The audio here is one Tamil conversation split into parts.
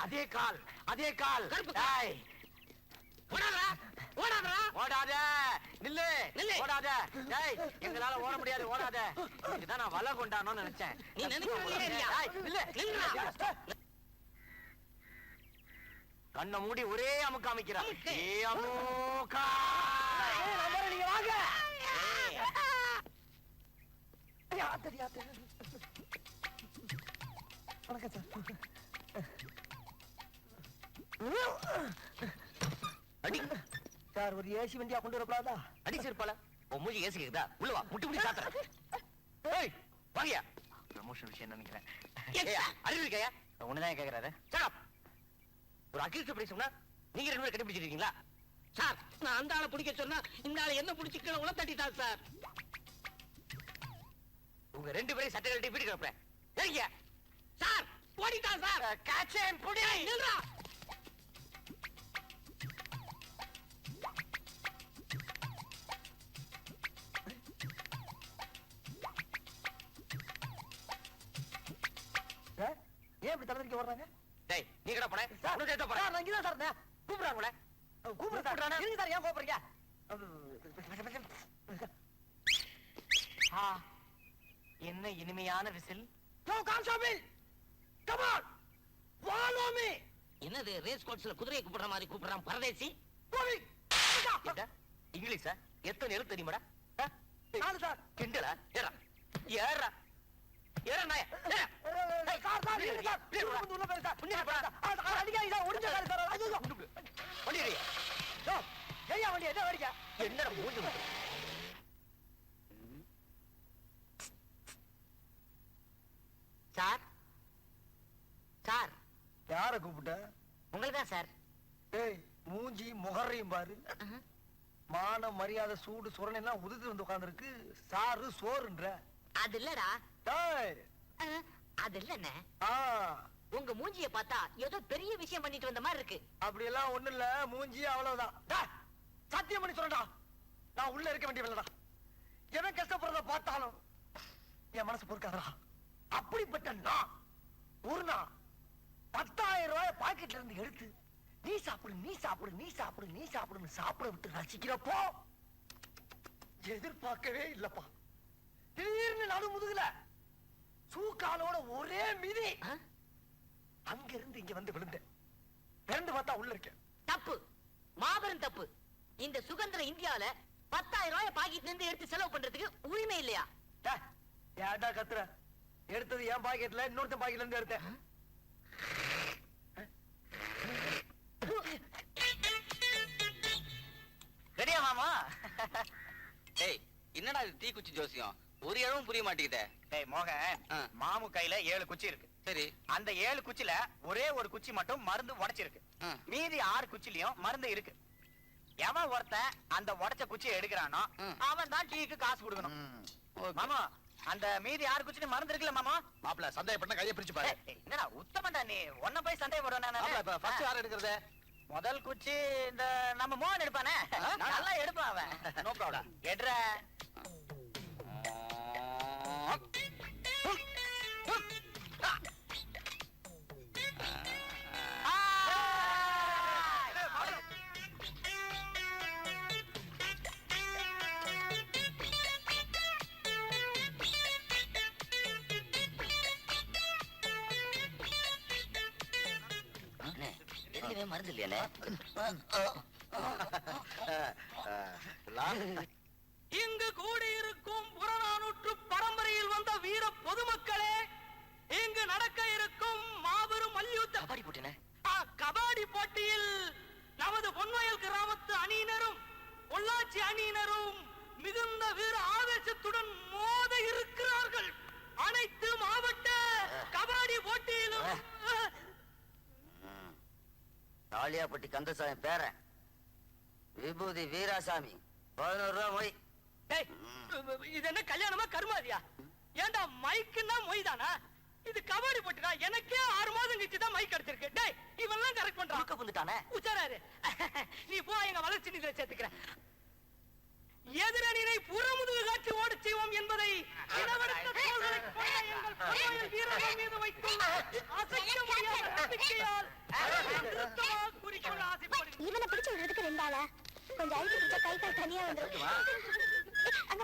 அதே கால் அதே கால். ஓடாத நில்லு நில்லு ஓடாத. டேய் எங்களால ஓட முடியாது ஓடாத. இதுதான் நான் வலை கொண்டானோன்னு நினைச்சேன். நீ நினைக்கிறேன் கண்ணை மூடி ஒரே அமுக்கு அமைக்கிறான். நீங்க வாங்க. வணக்கம் சார். அடி சார் ஒரு ஏசி வண்டியா கொண்டு வரப்படாதா? அடி சிறுப்பால உன் மூஞ்சி ஏசி கேக்குதா? உள்ள வா முட்டி முட்டி சாத்துறேன். ஏய் வாங்கயா. ப்ரமோஷன் விஷயம் நினைக்கிறேன். அறிவு இருக்கையா? ஒண்ணுதான் கேக்குறாரு. சட் ஒரு அகில் சர்ப்ரைஸ் சொன்னா நீங்க ரெண்டு பேரும் கண்டுபிடிச்சிருக்கீங்களா? சார் நான் அந்த ஆளை பிடிக்க சொன்னா இந்த ஆளை என்ன பிடிச்சிக்கணும் உள்ள தட்டிட்டார் சார். உங்க ரெண்டு பேரும் சட்டை கட்டி வீட்டுக்கு அனுப்புறேன். ஏங்க சார் ஓடிட்டான் சார். காச்சேன் புடி நில்றா. ஏன் இப்படி தலைவலிக்க ஓடுறாங்க? டேய் நீ கடை போற சார். நான் போறேன். நான் இங்க தான் சார். கூப்பிடுறாங்களே. கூப்பிடுறாங்க. இருங்க சார் ஏன் கோபறீங்க? என்ன இனிமையான விசில். நோ காம்சாமி கம் ஆன் ஃபாலோ மீ. என்னது ரேஸ் கோர்ஸ்ல குதிரையை கூப்பிடுற மாதிரி கூப்பிடுறான் பரதேசி. இங்கிலீஷா? எத்தனை எழுத்து தெரியுமாடா? நாலு சார். கிண்டலா? ஏறா ஏறா ஏறா நாய. சார் சார் இருங்க சார். வந்து உள்ள போய் சார். புண்ணிய போடா. அடிக்காதீங்க சார். ஒடிஞ்ச call sir. ஐயோ வண்டி ஏறியா? ஏய்யா வண்டி என்ன வரியா? என்னடா மூஞ்சி வந்து சார். சார் யார கூப்பிட்ட? உங்கள்தான் சார். ஏய் மூஞ்சி முகரையும் பாரு. மான மரியாதை சூடு சுரணை எல்லாம் உதிர்த்து வந்து உட்கார்ந்துருக்கு. சாரு சோறுன்ற. அது இல்லடா. டேய் அது இல்லண்ணே. உங்க மூஞ்சிய பார்த்தா ஏதோ பெரிய விஷயம் பண்ணிட்டு வந்த மாதிரி இருக்கு. அப்படி எல்லாம் ஒண்ணு இல்ல. மூஞ்சி அவ்வளவுதான். சத்தியம் பண்ணி சொல்றா. நான் உள்ள இருக்க வேண்டியவளடா. எவன் கஷ்டப்படுறத பார்த்தாலும் என் மனசு பொறுக்காதடா. அப்படிப்பட்ட நான் ஒரு நாள் 10,000 ரூபாய் பாக்கெட்ல இருந்து எடுத்து நீ சாப்பிடு நீ சாப்பிடு நீ சாப்பிடு நீ சாப்பிடுன்னு சாப்பிட விட்டு ரசிக்கிறப்போ எதிர்பார்க்கவே இல்லப்பா. திடீர்னு நடு முதுகுல சூக்காலோட ஒரே மிதி. அங்க இருந்து இங்க வந்து விழுந்தேன். பிறந்து பார்த்தா உள்ள இருக்கேன். தப்பு, மாபெரும் தப்பு. இந்த சுதந்திர இந்தியால 10,000 ரூபாய் பாக்கெட்ல இருந்து எடுத்து செலவு பண்றதுக்கு உரிமை இல்லையா? ஏன்டா கத்துற? எடுத்தது என் பாக்கெட்ல இன்னொருத்தன் பாக்கெட்ல இருந்து எடுத்தேன். ரெடியா மாமா? டேய் என்னடா இது தீ குச்சி ஜோசியம்? ஒரு இடமும் புரிய மாட்டேங்குதே. டேய் மோகன், மாமு கையில 7 குச்சி இருக்கு. சரி, அந்த 7 குச்சில ஒரே ஒரு குச்சி மட்டும் மருந்து உடைச்சிருக்கு. மீதி 6 குச்சிலயும் மருந்து இருக்கு. எவன் ஒருத்தன் அந்த உடைச்ச குச்சியை எடுக்கிறானோ அவன் தான் டீக்கு காசு கொடுக்கணும். மாமா அந்த மீதி 6 குச்சில மருந்து இருக்குல்ல மாமா? மாப்ள சந்தேகப்பட்ட கையை பிரிச்சு பாரு. என்னடா உத்தமண்டா நீ. ஒன்ன போய் சந்தேகப்படுறேன். ஃபர்ஸ்ட் யார் எடுக்கிறது? முதல் குச்சி இந்த நம்ம மோகன் எடுப்பானே. நல்லா எடுப்பான் அவன். No problem. எடுற மருந்து இல்லையா? இங்கு கூடியிருக்கும் புறநானூற்று பரம்பரையில் வந்த வீர பொதுமக்களே, இங்கு நடக்க இருக்கும் மாபெரும் மல்யுத்த கபாடி போட்டியில் நமது பொன்வயல் கிராமத்து அணியினரும் பொள்ளாச்சி அணியினரும் மிகுந்த வீர ஆவேசத்துடன் மோத இருக்கிறார்கள். அனைத்து மாவட்ட கபாடி போட்டியிலும் தாலியாப்பட்டி கந்தசாமி பேரன் விபூதி வீராசாமி 11 ரூபாய் மொய். இது என்ன கல்யாணமா கருமாதியா? ஏண்டா மைக்குன்னா மொய் தானா? இது கபாடி போட்டுடா. எனக்கே 6 மாதம் கழிச்சு தான் மைக் கிடைச்சிருக்கு. டேய் இவெல்லாம் கரெக்ட் பண்றான். வந்துட்டானே உச்சாராரு. நீ போ, எங்க வளர்ச்சி நிதியில சேர்த்துக்கிறேன். எதிரணியை புறமுதுகு காட்சி ஓட செய்வோம் என்பதை இனவெடுத்த தோள்களை கொண்ட எங்கள் பகைவர் வீரர்கள் மீது வைத்துள்ள அசைக்க முடியாத நம்பிக்கையால் பிடிச்சு விடுறதுக்கு 2 ஆளா? கொஞ்சம் அழுத்தி பிடிச்சா கை கால் தனியா வந்துரும். அங்க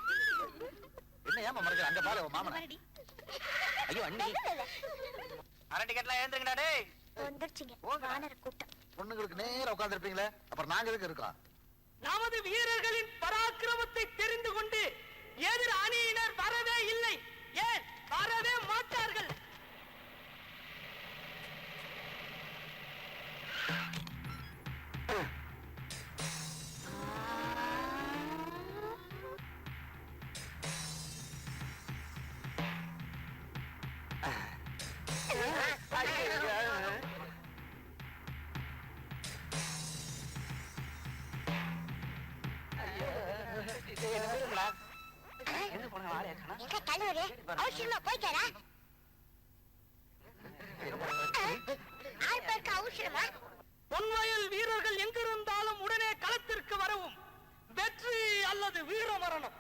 என்ன ஏமா மறக்கிற? அங்க பாரு உன் மாமனை. மறுபடி. ஐயோ அண்ணி இல்ல. அரை டிக்கெட்லாம் ஏந்துங்கடா டேய். வந்துருச்சுங்க வானர கூட்டம். பொண்ணுங்களுக்கு நேரா உட்கார்ந்து இருப்பீங்களே, அப்புறம் நாங்க எதுக்கு இருக்கோம்? நமது வீரர்களின் பராக்கிரமத்தை தெரிந்து கொண்டு எதிர் அணியினர் வரவே இல்லை, ஏன் வரவே மாட்டார்கள். எங்க கல்லூரி அவசரமா போய்க்காரா? ஆள் அவசரமா? பொன்வயல் வீரர்கள் எங்கிருந்தாலும் உடனே களத்திற்கு வரவும். வெற்றி அல்லது வீர மரணம்.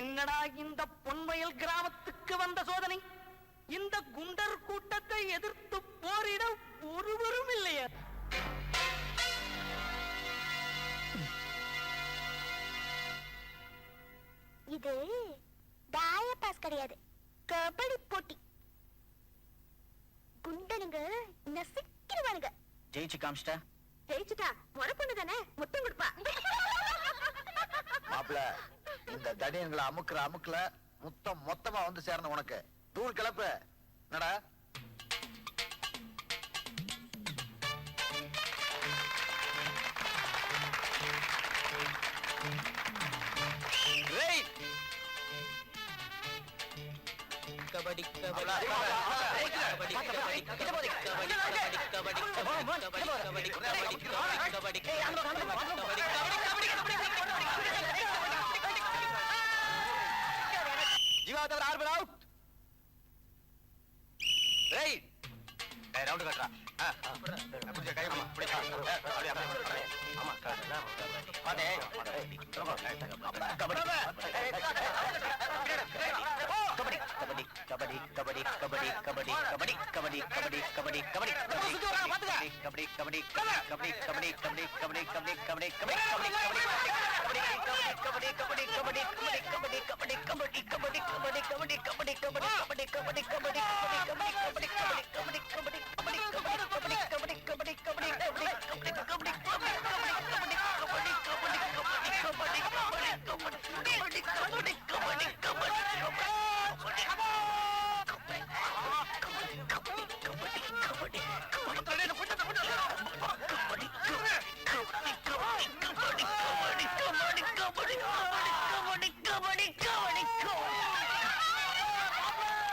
என்னடா இந்த பொன்வயல் கிராமத்துக்கு வந்த சோதனை? இந்த குண்டர் கூட்டத்தை எதிர்த்து போரிட ஒருவரும் இல்லையே. இது தாய பாஸ் கிடையாது, கபடி போட்டி. குண்டனுங்க நசிக்கிடுவானுங்க. ஜெயிச்சு காமிச்சிட்டா? ஜெயிச்சுட்டா முறை பொண்ணு தானே முத்தம் கொடுப்பா. மாப்பிள, இந்த தடியன்களை அமுக்குற அமுக்குல முத்தம் மொத்தமா வந்து சேரணும் உனக்கு. தூள் கிளப்பு. என்னடா கபடி கபடி கபடி கபடி கபடி ஜீவாதவர் ஆர்பர் அவுட். ரைட். ரவுண்ட் கட்டறா. புடிச்ச கை பண்ணு. புடி. அப்படியே அப்படியே. ஆமா. பாடே. கபடி. கபடி கபடி கபடி கபடி கபடி கபடி கபடி கபடி கபடி கபடி கபடி கபடி கபடி கபடி கபடி கபடி கபடி கபடி கபடி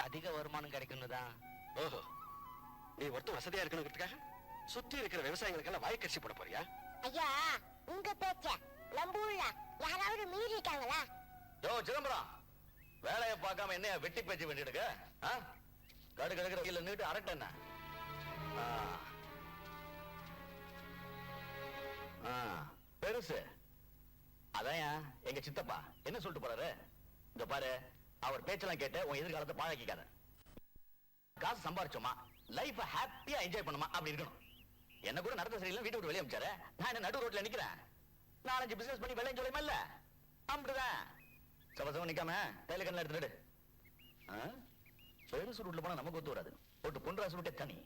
அதிக வருமானம் கிடைக்கும்னுதான். ஓஹோ, நீ ஒருத்தர் வசதியா இருக்கணுங்கிறதுக்காக சுத்தி இருக்கிற விவசாயிகளுக்கெல்லாம் வாய்க்கரிசி போட போறியா? ஐயா உங்க பேச்ச நம்ம ஊர்ல யாராவது மீறிட்டாங்களா? யோ சிதம்பரம், வேலையை பார்க்காம என்னைய வெட்டி பேச்சு வேண்டிடுங்க. கடு கடுக்கிற வகையில நின்னுட்டு அரட்டை என்ன? பெருசு அதான் எங்க சித்தப்பா என்ன சொல்லிட்டு போறாரு? இந்த பாரு, அவர் பேச்செல்லாம் கேட்டு உன் எதிர்காலத்தை பாழாக்கிக்காத. காசு சம்பாரிச்சோமா, லைஃப ஹாப்பியா என்ஜாய் பண்ணுமா அப்படி இருக்கணும். என்ன கூட நடத்த சரியில்லை, வீட்டு விட்டு வெளியே அமிச்சாரு. நான் என்ன நடு ரோட்ல நிக்கிறேன்? 4-5 பிசினஸ் பண்ணி வெள்ளையும் சொல்லுமா இல்ல? அப்படிதான் சபசம் நிக்காம கையில கண்ணல எடுத்துடு. பெருசு ரூட்ல போனா நமக்கு ஒத்து வராது. போட்டு பொன்ராசு ரூட்டே தனி.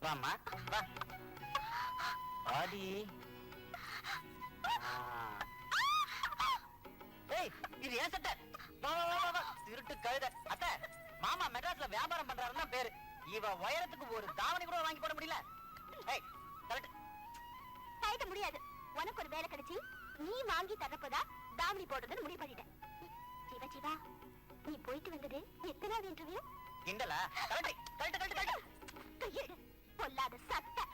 வாமா வா ஆடி. ஏய் இது ஏன் சட்டை? வா வா வா வா திருட்டு கழுதை. அத்தை, மாமா மெட்ராஸ்ல வியாபாரம் பண்றாருன்னா பேரு. இவ உயரத்துக்கு ஒரு தாவணி கூட வாங்கி போட முடியல. ஏய் கரெக்ட். கைட முடியாது. உனக்கு ஒரு வேலை கிடைச்சி நீ வாங்கி தரப்பதா தாவணி போடுறதுன்னு முடிவு பண்ணிட்டேன். சிவா சிவா, நீ போயிட்டு வந்தது எத்தனாவது இன்டர்வியூ? கிண்டலா? Correct correct correct correct. கையெடு, பொல்லாத சட்டை.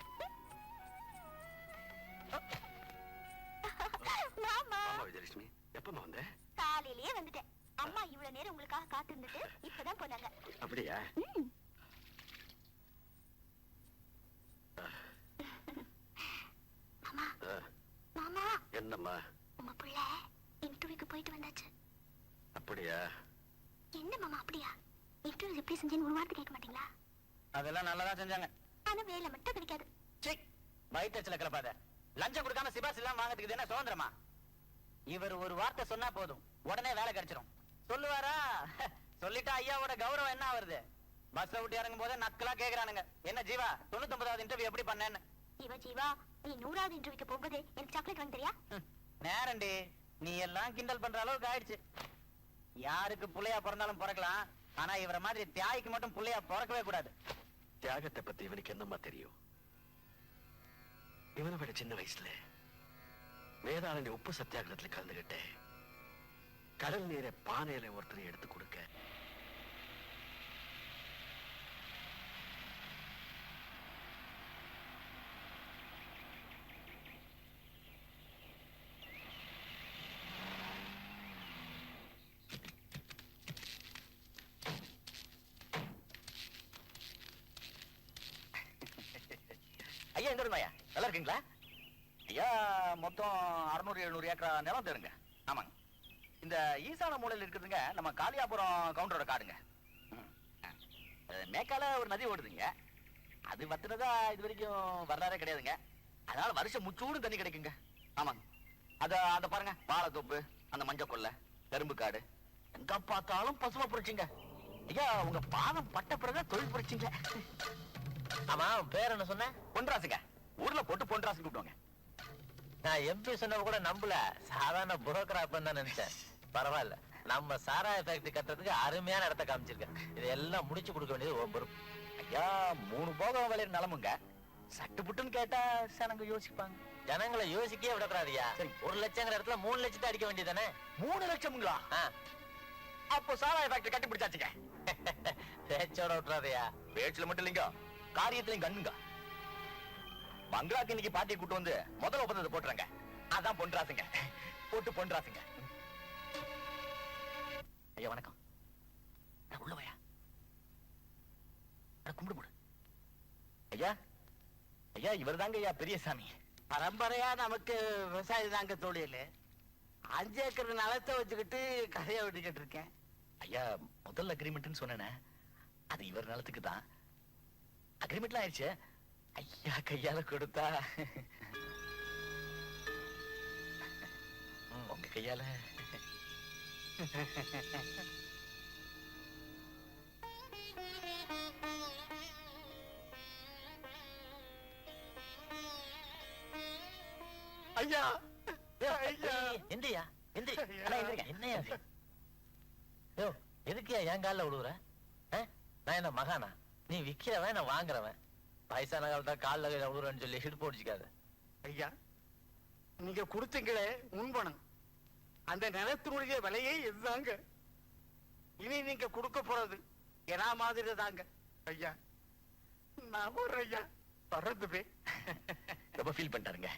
மாமா விஜயலட்சுமி, எப்பமா வந்த? காலையிலேயே வந்துட்டேன். அம்மா இவ்வளவு நேரம் உங்களுக்காக காத்து இருந்துட்டு இப்பதான் போனாங்க. அப்படியா? மாமா மாமா என்னம்மா? உங்க பிள்ளை இன்டர்வியூக்கு போயிட்டு வந்தாச்சு. அப்படியா? என்ன மாமா அப்படியா? இன்டர்வியூ எப்படி செஞ்சேன்னு ஒரு வார்த்தை கேட்க மாட்டீங்களா? அதெல்லாம் நல்லதா செஞ்சாங்க. ஆனா வேலை மட்டும் கிடைக்காது. வயிற்றுல கிளப்பாத. லஞ்சம் கொடுக்காம சிபாஸ் எல்லாம் வாங்கிறதுக்கு என்ன சுதந்திரமா? இவர் ஒரு வார்த்தை சொன்னா போதும், உடனே வேலை கிடைச்சிடும். சொல்லுவாரா? சொல்லிட்டா ஐயாவோட கௌரவம் என்ன ஆவறது? பஸ்ல விட்டு இறங்கும் போதே நக்கலா கேக்குறானுங்க, என்ன ஜீவா 99வது இன்டர்வியூ எப்படி பண்ணேன்னு. ஜீவா நீ 100வது இன்டர்வியூக்கு போகும்போது எனக்கு சாக்லேட் வாங்கி தரியா? நேரண்டி, நீ எல்லாம் கிண்டல் பண்ற அளவுக்கு ஆயிடுச்சு. யாருக்கு புள்ளையா பிறந்தாலும் பிறக்கலாம், ஆனா இவர மாதிரி தியாய்க்கு மட்டும் புள்ளையா பிறக்கவே கூடாது. தியாகத்தை பத்தி இவனுக்கு என்னம்மா தெரியும்? இவனை விட சின்ன வயசுல வேதாளனி உப்பு சத்தியாகிரகத்துல கலந்துகிட்டு கடல் நீரை பானையில ஒருத்தனை எடுத்து கொடுக்க ஐயா எங்க இருந்தாயா? நல்லா இருக்கீங்களா? ஐயா மொத்தம் 600-700 ஏக்கரா நிலம் தருங்க. ஆமாங்க. இந்த ஈசான மூலையில் இருக்குதுங்க நம்ம காளியாபுரம் கவுண்டரோட காடுங்க. மேக்கால ஒரு நதி ஓடுதுங்க, அது வத்துனதா இது வரைக்கும் வரலாறே கிடையாதுங்க. அதனால வருஷம் முச்சூடு தண்ணி கிடைக்குங்க. ஆமாங்க. அத பாருங்க, வாழைத்தோப்பு, அந்த மஞ்சள் கொல்லை, கரும்பு காடு, எங்க பார்த்தாலும் பசுமை புரட்சிங்க. ஐயா உங்க பாதம் பட்ட பிறகு தொழில் புரட்சிங்க. ஆமா, பேர் என்ன சொன்ன? பொன்ராசுங்க. ஊர்ல போட்டு பொன்ராசு கூப்பிடுவாங்க. நான் எம்பி சொன்ன கூட நம்பல, சாதாரண புரோக்கரா தான் நினைச்சேன். பரவாயில்ல, நம்ம சாராய ஃபேக்டரி கட்டுறதுக்கு அருமையான இடத்த காமிச்சிருக்கேன். இதெல்லாம் முடிச்சு கொடுக்க வேண்டியது உன் பொறுப்பு. ஐயா 3 போகம் விளையிற நிலமுங்க, சட்டு புட்டுன்னு கேட்டா ஜனங்க யோசிப்பாங்க. ஜனங்களை யோசிக்கவே விடக்கூடாதியா. 1 லட்சங்கிற இடத்துல 3 லட்சத்தை அடிக்க வேண்டியதானே? 3 லட்சம்ங்களா? அப்போ சாராய ஃபேக்டரி கட்டி பிடிச்சாச்சுங்க. பேச்சோட விட்டுறாதையா. பேச்சுல மட்டும் இல்லைங்க, காரியத்திலையும் கண்ணுங்க. பங்களாக்கு இன்னைக்கு பாட்டியை கூட்டு வந்து முதல் ஒப்பந்தத்தை போட்டுறாங்க. அதான் பொன்ராசுங்க, போட்டு பொன்ராசுங்க. ஐயா வணக்கம். உள்ள வையா, கும்பிடு போடு. ஐயா ஐயா இவர் தாங்க ஐயா பெரியசாமி. பரம்பரையா நமக்கு விவசாயி தாங்க தொழில். 5 ஏக்கர் நிலத்தை வச்சுக்கிட்டு கதையை விட்டுக்கிட்டு இருக்கேன். ஐயா முதல் அக்ரிமெண்ட்னு சொன்னேனே, அது இவர் நிலத்துக்கு தான். அக்ரிமெண்ட்லாம் ஆயிடுச்சு. ஐயா கையால கொடுத்தா உங்க கையால ஐயா எந்திரியா எந்திரி. என்னையா எதுக்கு என் காலில் விழுவுற? நான் என்ன மகானா? நீ விக்கிறவன், நான் வாங்குறவன். வயசான காலத்தா காலில் விழுறன்னு சொல்லி ஹிட் போடிச்சுக்காது. ஐயா நீங்க கொடுத்தீங்களே முன்பணம், அந்த நிலத்தினுடைய விலையே இதுதாங்க. இனி நீங்க கொடுக்க போறது என்ன மாதிரி தாங்க. ஐயா நான் ஒரு ஐயா பறந்துவே. ரொம்ப ஃபீல் பண்ணிட்டாருங்க.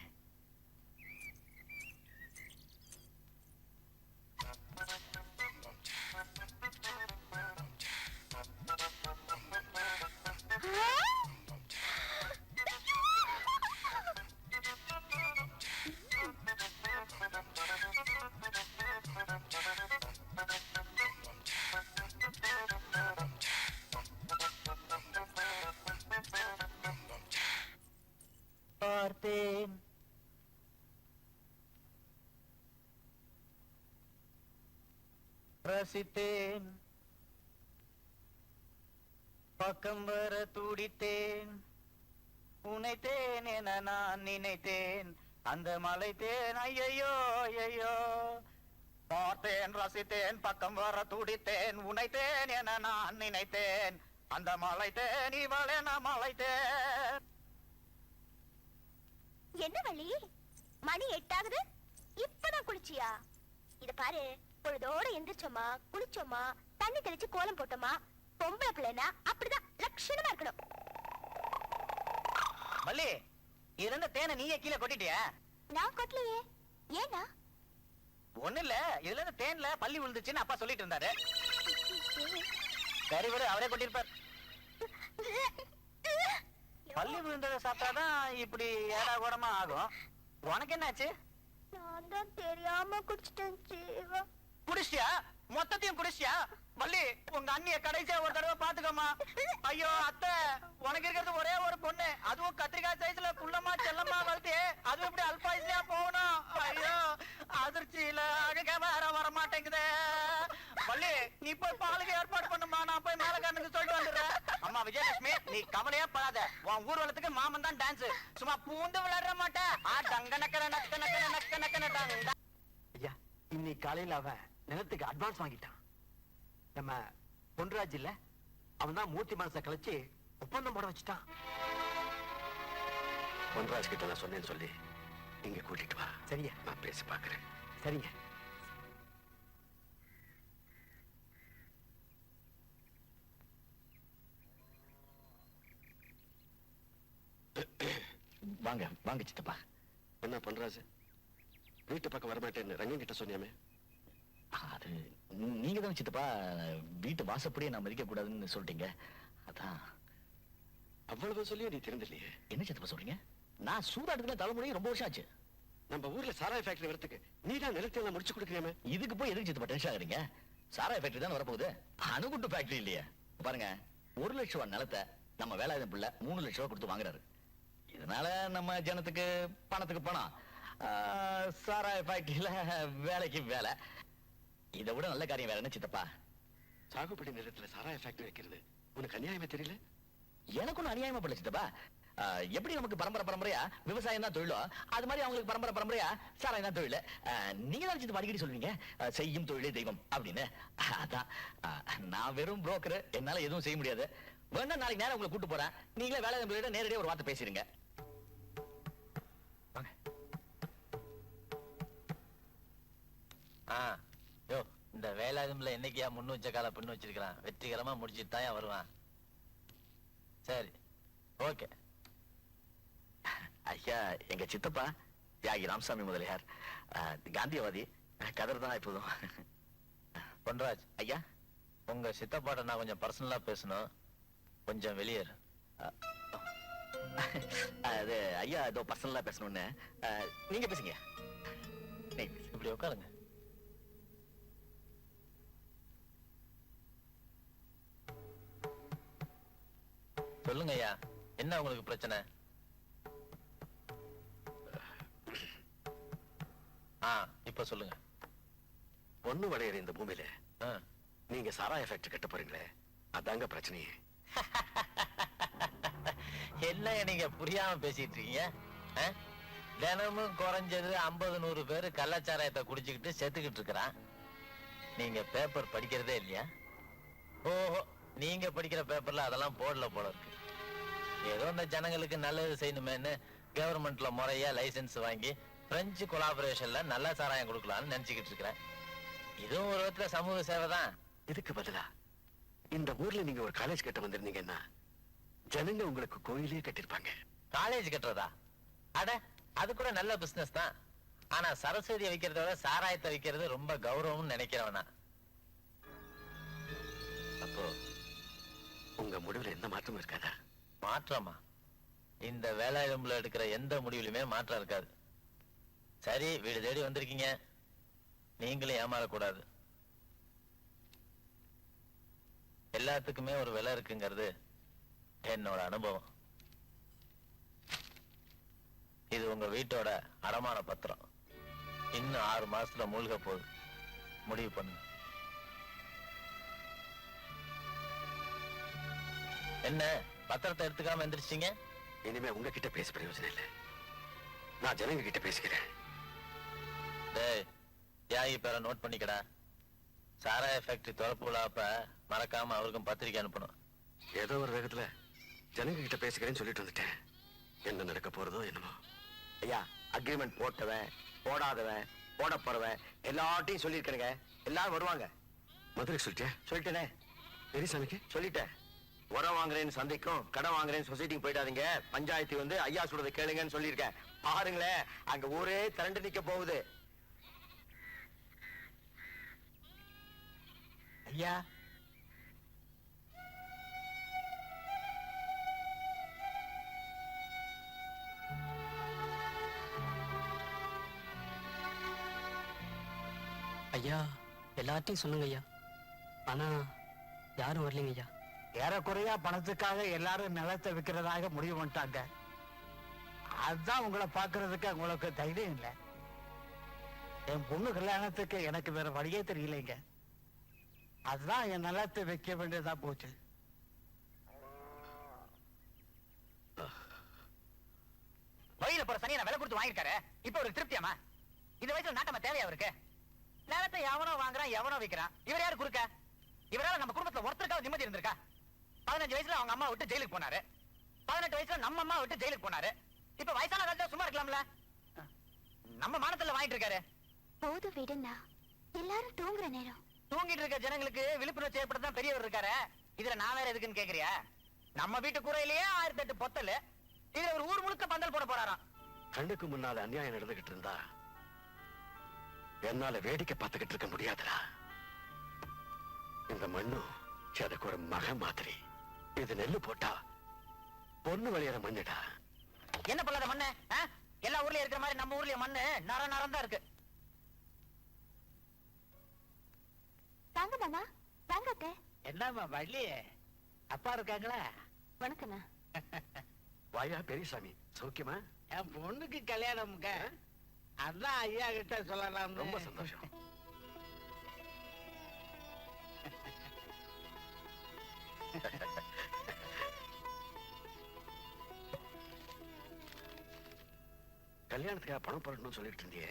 பார்த்தேன் ரசித்தேன், பக்கம் வர துடித்தேன், உனைத்தேன் என நான் நினைத்தேன், அந்த மலை தேன் ஐயோ ஐயோ. பார்த்தேன் ரசித்தேன், பக்கம் வர துடித்தேன், உனைத்தேன் என நான் நினைத்தேன், அந்த மலை தேன் இவளென மலைத்தேன். என்ன வள்ளி, மணி 8 ஆகுது, இப்பதான் குளிச்சியா? இத பாரு, பொழுதோட எந்திரிச்சோமா, குளிச்சோமா, தண்ணி தெளிச்சு கோலம் போட்டோமா, பொம்பளை பிள்ளைனா அப்படிதான் லட்சணமா இருக்கணும். மல்லி, இருந்த தேனை நீயே கீழே கொட்டிட்டியா? நான் கொட்டலையே. ஏனா ஒண்ணு இல்ல இதுல இருந்து தேன்ல பள்ளி விழுந்துச்சுன்னு அப்பா சொல்லிட்டு இருந்தாரு. சரி விடு, அவரே கொட்டிருப்பார். பள்ளி விழுந்ததை சாப்பிட்டாதான் இப்படி ஏடா கூடமா ஆகும். உனக்கு என்னாச்சு? நான் தான் தெரியாம குடிச்சிட்டேன் ஜீவா. குடிச்சியா? மொத்தத்தையும் குடிச்சியா? வள்ளி, உங்க அண்ணிய கடைசியா ஒரு தடவை பாத்துக்கோமா. ஐயோ அத்தை, உனக்கு இருக்கிறது ஒரே ஒரு பொண்ணு, அதுவும் கத்திரிக்காய் சைஸ்ல குள்ளமா செல்லமா வளர்த்து, அதுவும் இப்படி அல்பாயுசியா போகணும். ஐயோ அதிர்ச்சியில அழுக வர மாட்டேங்குதே. வள்ளி, நீ போய் பாலுக்கு ஏற்பாடு பண்ணுமா, நான் போய் மேலக்காரனுக்கு சொல்லிட்டு வந்துடுறேன். அம்மா விஜயலட்சுமி, நீ கவலையே படாத. உன் ஊர்வலத்துக்கு மாமன் தான் டான்ஸ், சும்மா பூந்து விளையாட மாட்டேன். டங்க நக்கன நக்க நக்கன நக்க நக்கன டங்க. ஐயா, இன்னைக்கு காலையில அவன் நிலத்துக்கு அட்வான்ஸ் வாங்கிட்டான். நம்ம பொன்ராஜ் இல்ல, அவன் தான் மூர்த்தி மனசை கழிச்சு ஒப்பந்தம் போட வச்சுட்டான். பொன்ராஜ் கிட்ட நான் சொன்னேன்னு சொல்லி இங்க கூட்டிட்டு வா. சரியா? நான் பேசி பாக்குறேன். சரிங்க. வாங்க வாங்க சித்தப்பா. என்ன பொன்ராஜ், வீட்டு பக்கம் வரமாட்டேன்னு ரங்கன் கிட்ட சொன்னியாமே? அது நீங்க தான் சித்தப்பா வீட்டு வாசப்படியே நான் மதிக்க கூடாதுன்னு சொல்லிட்டீங்க. அதான். அவ்வளவு சொல்லியும் நீ தெரிஞ்சலையே. என்ன சித்தப்பா சொல்றீங்க? நான் சூதாட்டத்துல தலைமுறை ரொம்ப வருஷம் ஆச்சு. நம்ம ஊர்ல சாராய ஃபேக்டரி வரதுக்கு நீ தான் நிலத்தை முடிச்சு கொடுக்கறியாமே? இதுக்கு போய் எதுக்கு சித்தப்பா டென்ஷன் ஆகுறீங்க? சாராய ஃபேக்டரி தான் வரப்போகுது, அணுகுண்டு ஃபேக்டரி இல்லையா? பாருங்க, 1 லட்சம் ரூபாய் நிலத்தை நம்ம வேலாயுதம் பிள்ளை 3 லட்சம் ரூபாய் கொடுத்து வாங்குறாரு. இதனால நம்ம ஜனத்துக்கு பணத்துக்கு பணம், சாராய ஃபேக்டரியில வேலைக்கு வேலை. இதை விட நல்ல காரியம் வேற என்ன சித்தப்பா? சாகுபடி நிலத்துல சாராய ஃபேக்டரி வைக்கிறது உனக்கு அநியாயமா தெரியல? எனக்கு ஒன்னும் அநியாயமா படல சித்தப்பா. எப்படி நமக்கு பரம்பரை பரம்பரையா விவசாயம் தான் தொழிலோ, அது மாதிரி அவங்களுக்கு பரம்பரை பரம்பரையா சாராயம் தான் தொழில். நீங்க தான் சித்தப்பா அடிக்கடி சொல்லுவீங்க செய்யும் தொழிலே தெய்வம் அப்படின்னு. அதான் நான் வெறும் புரோக்கர், என்னால எதுவும் செய்ய முடியாது. வேணா நாளைக்கு நேரம் உங்களை கூட்டு போறேன், நீங்களே வேலை நேரடியாக ஒரு வார்த்தை பேசிடுங்க. யோ, இந்த வேலாயுதம்ல என்னைக்கியா முன்னு வச்ச கால பின்னு வச்சிருக்கிறான், வெற்றிகரமா முடிச்சுட்டு தான் வருவான். சரி, ஓகே. ஐயா, எங்க சித்தப்பா தியாகி ராமசாமி முதலியார், காந்தியவாதி, கதர் தான் எப்போதும். பொன்ராஜ் ஐயா, உங்க சித்தப்பாட்ட நான் கொஞ்சம் பர்சனலா பேசணும், கொஞ்சம் வெளியேறு. அது ஐயா ஏதோ பர்சனலா பேசணும்னு. நீங்க பேசுங்க. இப்படி உட்காருங்க. சொல்லுங்க ஐயா, என்ன உங்களுக்கு பிரச்சனை? இப்ப சொல்லுங்க. பொண்ணு வளையற இந்த பூமியில நீங்க சாராய ஃபேக்டரி கட்ட போறீங்களே, அதாங்க பிரச்சனையே. என்ன நீங்க புரியாம பேசிட்டு இருக்கீங்க? தினமும் குறைஞ்சது 50-100 பேரு கள்ளச்சாராயத்தை குடிச்சுக்கிட்டு செத்துக்கிட்டு இருக்கிறான். நீங்க பேப்பர் படிக்கிறதே இல்லையா? ஓஹோ, நீங்க படிக்கிற பேப்பர்ல அதெல்லாம் போடல போல இருக்கு. ஏதோ இந்த ஜனங்களுக்கு நல்லது செய்யணுமேன்னு கவர்மெண்ட்ல முறையா லைசன்ஸ் வாங்கி பிரெஞ்சு கொலாபரேஷன்ல நல்ல சாராயம் கொடுக்கலாம்னு நினைச்சுக்கிட்டு இருக்கிறேன். இதுவும் ஒரு விதத்துல சமூக சேவை தான். இதுக்கு பதிலா இந்த ஊர்ல நீங்க ஒரு காலேஜ் கட்ட வந்திருந்தீங்கன்னா ஜனங்க உங்களுக்கு கோயிலே கட்டிருப்பாங்க. காலேஜ் கட்டுறதா? அட, அது கூட நல்ல பிசினஸ் தான். ஆனா சரஸ்வதியை வைக்கிறத விட சாராயத்தை வைக்கிறது ரொம்ப கௌரவம்னு நினைக்கிறவனா. அப்போ உங்க முடிவுல எந்த மாற்றமும் இருக்காதா? மாற்றமா? இந்த வேலாயுதம்ல எடுக்கிற எந்த முடிவிலுமே மாற்றம் இருக்காது. சரி, வீடு தேடி வந்திருக்கீங்க, நீங்களும் ஏமாறக்கூடாது. எல்லாத்துக்குமே ஒரு விலை இருக்குங்கிறது என்னோட அனுபவம். இது உங்க வீட்டோட அடமான பத்திரம். இன்னும் 6 மாசத்துல மூழ்க போகுது. முடிவு பண்ணுங்க. என்ன பத்திரத்தை எடுத்துக்காம எந்திரிச்சிங்க? இனிமே உங்ககிட்ட பேச பிரயோஜனம் இல்லை, நான் ஜனங்க கிட்ட பேசிக்கிறேன். டேய், தியாகி பேரை நோட் பண்ணிக்கடா. சாராய ஃபேக்டரி திறப்பு விழாப்ப மறக்காம அவருக்கும் பத்திரிக்கை அனுப்பணும். ஏதோ ஒரு வேகத்துல ஜனங்க கிட்ட பேசிக்கிறேன்னு சொல்லிட்டு வந்துட்டேன். என்ன நடக்க போறதோ என்னமோ. ஐயா, அக்ரிமெண்ட் போட்டவன் போடாதவன் போட போறவன் எல்லாட்டையும் சொல்லியிருக்கேனுங்க. எல்லாரும் வருவாங்க. மதுரை சொல்லிட்டியா? சொல்லிட்டேனே. பெரியசாமிக்கு சொல்லிட்டேன். உரம் வாங்குறேன்னு சந்தைக்கும் கடன் வாங்குறேன்னு சொசைட்டிக்கு போயிடாதீங்க. பஞ்சாயத்து வந்து ஐயா சொல்றதை கேளுங்கன்னு சொல்லியிருக்கேன். பாருங்களேன், அங்க ஊரே திரண்டு நிக்க போகுது. ஐயா ஐயா எல்லாத்தையும் சொல்லுங்க ஐயா ஆனா யாரும் வரலைங்க ஐயா ஏறக்குறையா பணத்துக்காக எல்லாரும் நிலத்தை விற்கிறதாக முடிவு பண்ணிட்டாங்க. அதுதான் உங்களை பாக்குறதுக்கு உங்களுக்கு தைரியம் இல்லை. என் பொண்ணு கல்யாணத்துக்கு எனக்கு வேற வழியே தெரியலைங்க. அதுதான் என் நிலத்தை வைக்க வேண்டியதா போச்சு. வழியில போற சனியை நான் விலை கொடுத்து வாங்கிருக்காரு. இப்ப ஒரு திருப்தியாமா? இந்த வயசுல நாட்டமா தேவையா அவருக்கு? நேரத்தை எவனோ வாங்குறான், எவனோ விக்கிறான். இவர் யாரு குறுக்க? இவரால நம்ம குடும்பத்துல ஒருத்தருக்காவது நிம்மதி இருந்திருக்கா? 15 வயசுல அவங்க அம்மா விட்டு ஜெயிலுக்கு போனாரு. 18 வயசுல நம்ம அம்மா விட்டு ஜெயிலுக்கு போனாரு. இப்ப வயசான காலத்துல சும்மா இருக்கலாம்ல? நம்ம மானத்துல வாங்கிட்டு இருக்காரு. போது விடுண்ணா, எல்லாரும் தூங்குற நேரம். தூங்கிட்டு இருக்க ஜனங்களுக்கு விழிப்புணர்ச்சி ஏற்படுத்தான் பெரியவர் இருக்காரு. இதுல நான் வேற எதுக்குன்னு கேக்குறியா? நம்ம வீட்டு கூரையிலேயே 1008 பொத்தல். இதுல ஒரு ஊர் முழுக்க பந்தல் போட போறாராம். கண்ணுக்கு முன்னால அநியாயம் நடந்துகிட்டு இருந்தா என்னால வேடிக்கை பார்த்துக்கிட்டு இருக்க முடியாதுடா. இந்த மண்ணும் எனக்கு ஒரு மகன் மாதிரி. இது நெல்லு போட்டா பொண்ணு விளையாட மண்ணுடா. என்ன பண்ணாத மண்ணு? எல்லா ஊர்லயும் இருக்கிற மாதிரி நம்ம ஊர்லயும் மண்ணு நரம் தான் இருக்கு. வாங்க மாமா, வாங்க அத்தை. என்னம்மா வள்ளி, அப்பா இருக்காங்களா? வணக்கண்ணா. வாயா பெரியசாமி, சௌக்கியமா? என் பொண்ணுக்கு கல்யாணம்ங்க, அதான் ஐயா கிட்ட சொல்லலாம். ரொம்ப சந்தோஷம். கல்யாணத்துக்காக பணம் போடணும்னு சொல்லிட்டு இருந்தியே,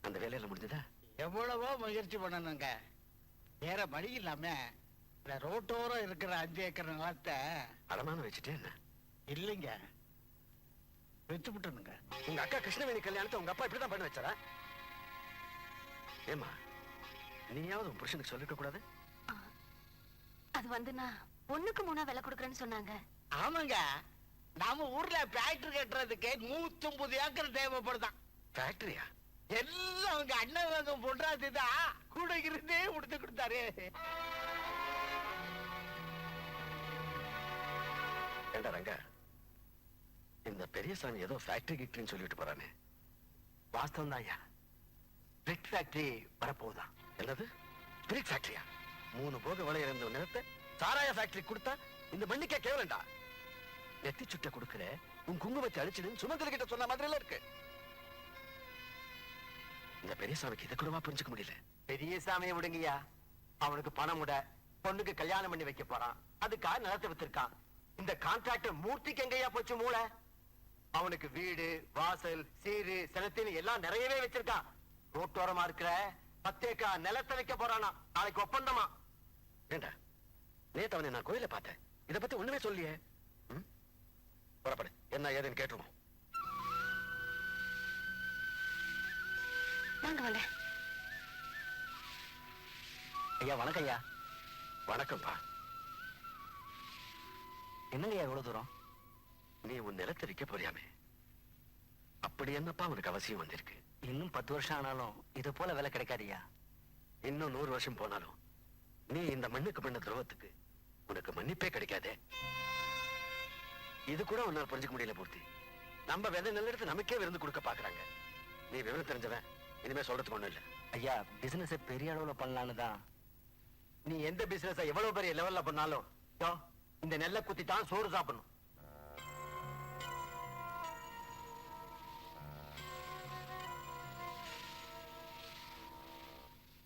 அந்த வேலையில முடிஞ்சதா? எவ்வளவோ முயற்சி பண்ணணுங்க, வேற வழி இல்லாம இந்த ரோட்டோரம் இருக்கிற 5 ஏக்கர் நிலத்தை அடமான வச்சுட்டே என்ன? இல்லைங்க, வித்து விட்டுனுங்க. உங்க அக்கா கிருஷ்ணவேணி கல்யாணத்தை உங்க அப்பா இப்படிதான் பண்ண வச்சாரா? ஏமா, நீயாவது உன் புருஷனுக்கு சொல்லிருக்க கூடாது? அது வந்துண்ணா, பொண்ணுக்கு 3 விலை கொடுக்குறேன்னு சொன்னாங்க. ஆமாங்க, நாம ஊர்ல ஃபேக்டரி கட்டுறதுக்கு 150 ஏக்கர் தேவைப்படுதான். ஃபேக்டரியா? எல்லாம் அவங்க அண்ணன் பொண்டாட்டிதான் கூட இருந்தே முடித்து கொடுத்தாரு. ஏண்டா ரங்கா, இந்த பெரியசாமி ஏதோ ஃபேக்டரி கிக்டரின்னு சொல்லிட்டு போறானே, வாஸ்தவம் தான் ஐயா. பிரிக் ஃபேக்டரி வரப்போகுதா? என்னது பிரிக் ஃபேக்டரியா? 3 போக விளைய இருந்த நிலத்தை சாராய ஃபேக்டரி கொடுத்தா இந்த மண்ணுக்கே கேவலண்டா. நெத்தி சுட்ட கொடுக்கிற உன் குங்குமத்தை அழிச்சிடுன்னு சுமங்கல கிட்ட சொன்ன மாதிரி இருக்கு. இந்த பெரியசாமிக்கு இதை கூடவா புரிஞ்சுக்க முடியல? பெரிய சாமியை விடுங்கய்யா, அவனுக்கு பணம் விட பொண்ணுக்கு கல்யாணம் பண்ணி வைக்க போறான், அதுக்காக நிலத்தை வித்திருக்கான். இந்த கான்ட்ராக்டர் மூர்த்திக்கு எங்கய்யா போச்சு மூளை? அவனுக்கு வீடு வாசல் சீரு செலத்தின்னு எல்லாம் நிறையவே வச்சிருக்கான். ரோட்டோரமா இருக்கிற 10 ஏக்கர் நிலத்தை வைக்க போறானா, நாளைக்கு ஒப்பந்தமா. ஏண்டா, நேத்து அவனை நான் கோயில பார்த்தேன், இதை பத்தி ஒண்ணுமே சொல்லியே. புறப்படு, என்ன ஏதுன்னு கேட்டுருவோம். வாங்க வாங்க. ஐயா வணக்கம் ஐயா. வணக்கம்ப்பா. என்னங்கய்யா இவ்வளவு தூரம்? நீ உன் நிலத்தை விற்க போறியாமே, அப்படி என்னப்பா உனக்கு அவசியம் வந்திருக்கு? இன்னும் 10 வருஷம் ஆனாலும் இது போல விலை கிடைக்காதியா. இன்னும் 100 வருஷம் போனாலும் நீ இந்த மண்ணுக்கு பண்ண துரோகத்துக்கு உனக்கு மன்னிப்பே கிடைக்காதே. இது கூட உன்னால புரிஞ்சுக்க முடியல பூர்த்தி. நம்ம விதை நெல்லெடுத்து நமக்கே விருந்து கொடுக்க பாக்குறாங்க. நீ விவரம் தெரிஞ்சவன், இனிமே சொல்றதுக்கு ஒண்ணும் இல்ல. ஐயா, பிசினஸ் பெரிய அளவுல பண்ணலான்னு தான். நீ எந்த பிசினஸ் எவ்வளவு பெரிய லெவல்ல பண்ணாலும் இந்த நெல்லை குத்தி தான் சோறு சாப்பிடணும்.